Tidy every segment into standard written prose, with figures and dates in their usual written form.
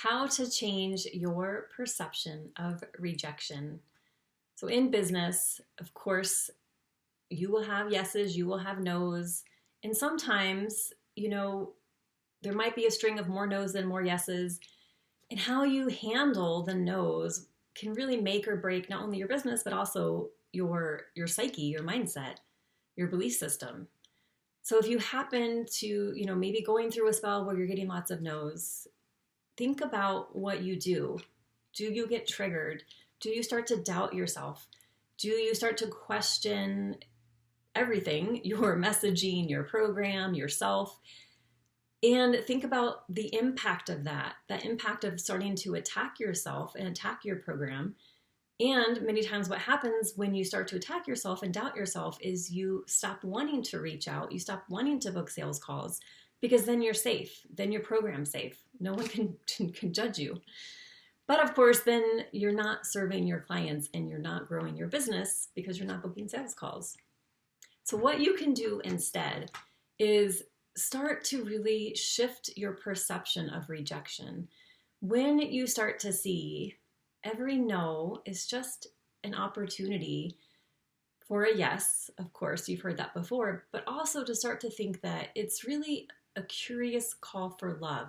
how to change your perception of rejection. So, in business, of course, you will have yeses, you will have nos, and sometimes, there might be a string of more nos than more yeses. And how you handle the no's can really make or break not only your business, but also your psyche, your mindset, your belief system. So if you happen to, maybe going through a spell where you're getting lots of no's, think about what you do. Do you get triggered? Do you start to doubt yourself? Do you start to question everything, your messaging, your program, yourself? And think about the impact of that impact of starting to attack yourself and attack your program. And many times what happens when you start to attack yourself and doubt yourself is you stop wanting to reach out. You stop wanting to book sales calls because then you're safe. Then your program's safe. No one can judge you. But of course, then you're not serving your clients and you're not growing your business because you're not booking sales calls. So what you can do instead is start to really shift your perception of rejection. When you start to see every no is just an opportunity for a yes, of course, you've heard that before, but also to start to think that it's really a curious call for love,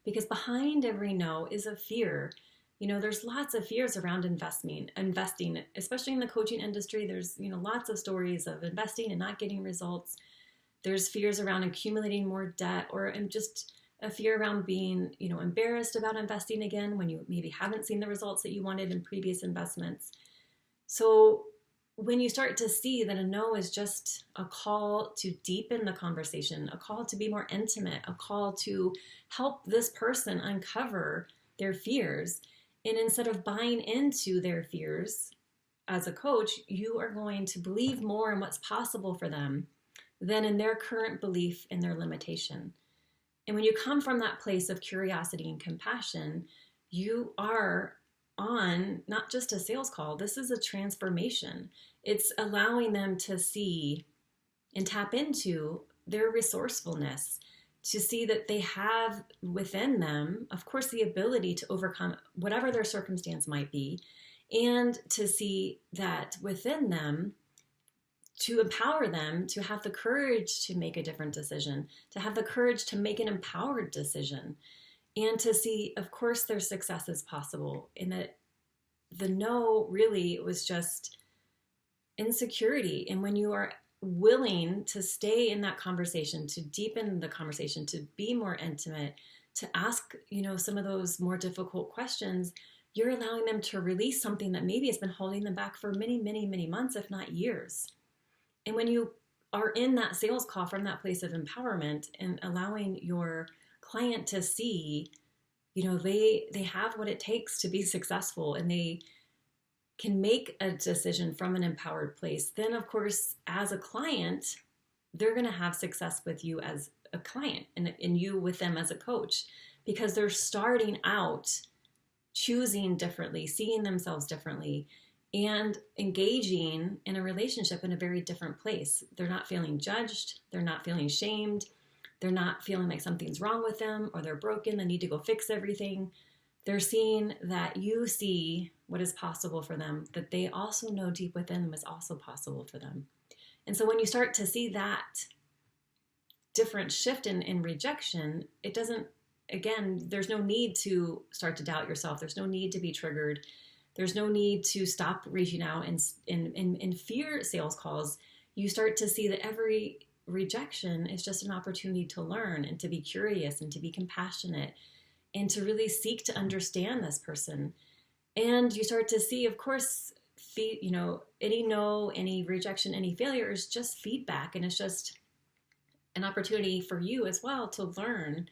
because behind every no is a fear. There's lots of fears around investing, especially in the coaching industry. There's, lots of stories of investing and not getting results. There's fears around accumulating more debt, or just a fear around being, embarrassed about investing again when you maybe haven't seen the results that you wanted in previous investments. So when you start to see that a no is just a call to deepen the conversation, a call to be more intimate, a call to help this person uncover their fears, and instead of buying into their fears as a coach, you are going to believe more in what's possible for them than in their current belief in their limitation. And when you come from that place of curiosity and compassion, you are on not just a sales call. This is a transformation. It's allowing them to see and tap into their resourcefulness, to see that they have within them, of course, the ability to overcome whatever their circumstance might be, and to see that within them, to empower them to have the courage to make a different decision, to have the courage to make an empowered decision, and to see, of course, their success is possible, and that the no really was just insecurity. And when you are willing to stay in that conversation, to deepen the conversation, to be more intimate, to ask, some of those more difficult questions, you're allowing them to release something that maybe has been holding them back for many, many, many months, if not years. And when you are in that sales call from that place of empowerment and allowing your client to see, they have what it takes to be successful, and they can make a decision from an empowered place, then of course, as a client, they're going to have success with you as a client and you with them as a coach, because they're starting out choosing differently, seeing themselves differently, and engaging in a relationship in a very different place. They're not feeling judged. They're not feeling shamed. They're not feeling like something's wrong with them or they're broken. They need to go fix everything. They're seeing that you see what is possible for them, that they also know deep within them is also possible for them. And so when you start to see that different shift in rejection, it doesn't, again, there's no need to start to doubt yourself. There's no need to be triggered. There's no need to stop reaching out and fear sales calls. You start to see that every rejection is just an opportunity to learn and to be curious and to be compassionate and to really seek to understand this person. And you start to see, of course, any no, any rejection, any failure is just feedback, and it's just an opportunity for you as well to learn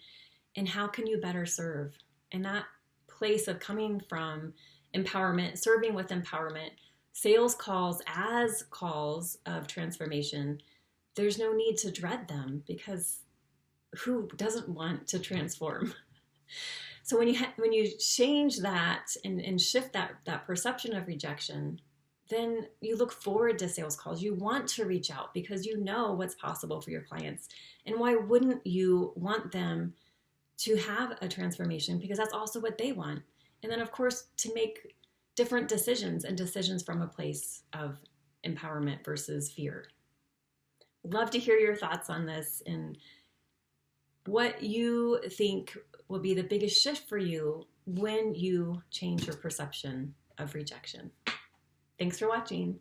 and how can you better serve. And that place of coming from empowerment, serving with empowerment, sales calls as calls of transformation, there's no need to dread them, because who doesn't want to transform? So when you change that and shift that perception of rejection, then you look forward to sales calls. You want to reach out because you know what's possible for your clients. And why wouldn't you want them to have a transformation, because that's also what they want. And then, of course, to make different decisions, and decisions from a place of empowerment versus fear. Love to hear your thoughts on this and what you think will be the biggest shift for you when you change your perception of rejection. Thanks for watching.